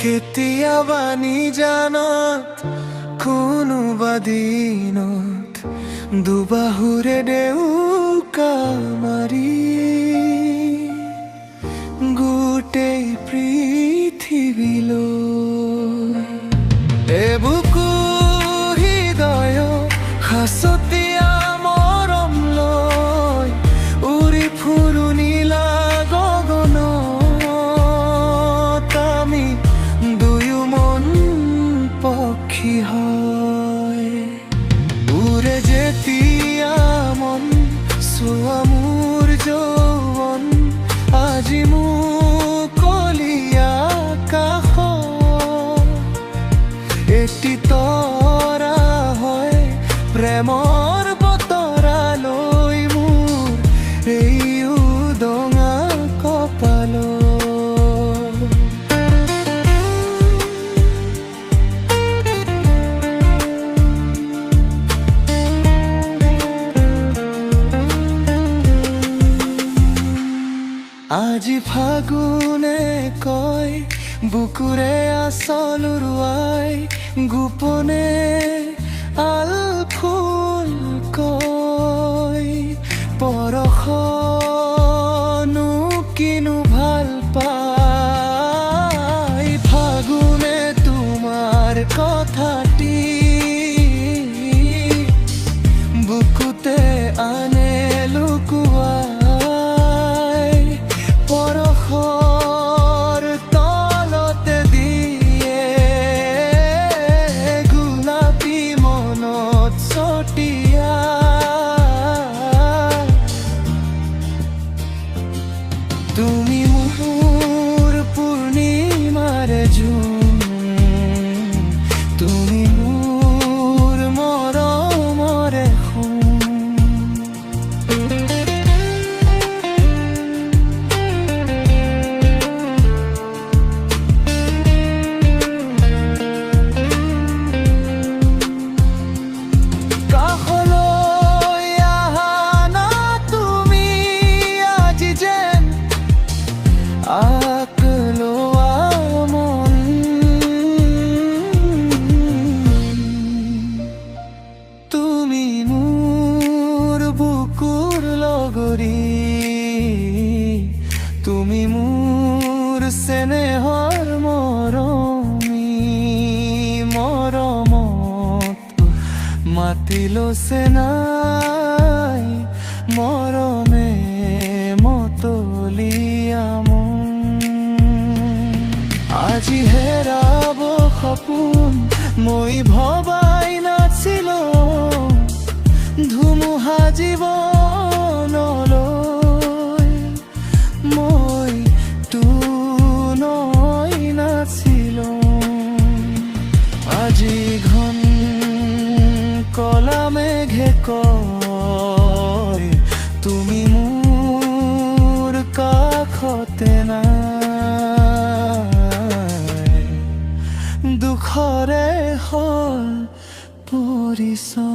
কেতিয়াবা নিজানত কোনোবা দিনত দুবাহুৰে ডেউকা মাৰি গোটেই পৃথিৱীলৈ এবুকু হৃদয় সাঁচতীয়া মৰম লৈ উৰি ফুৰো নীলা গগনত আমি দুয়ো মন পক্ষী হয় উৰে যেতিয়া মন চোৱা মোৰ যৌৱন আজি মুকলিয়া কাষ এটি তৰা হয় প্ৰেমৰ বতৰা লৈ মোৰ এই উদঙা কপালত আজি ফাগুনে কয় বুকুৰে আচল উৰুৱাই গোপনে আল ফুল কয় পৰশনো কিনো ভাল পায় ফাগুনে তোমাৰ কথাটি বুকুতে আনে লুকুৱাই পৰশৰ তলতে দিয়ে গোলাপী মনত ছটিয়া তুমি মোৰ পূৰ্ণিমাৰ জোন তুমি মোৰ মৰমৰে সোণ তুমি মোৰ বুকুৰ লগৰী তুমি মোৰ চেনেহৰ মৰমী মৰমত মাতিলো চেনাই মৰমে মতলীয়া মন আজি হেৰাব সপোন মই ভবাই নাছিলো ধুমুহা জীৱনলৈ মই নৈ নাছিলো আজি ঘন কলা মেঘে কয় তুমি মোৰ কাষতে নাই দুখৰে হ'ল পৰিচয়।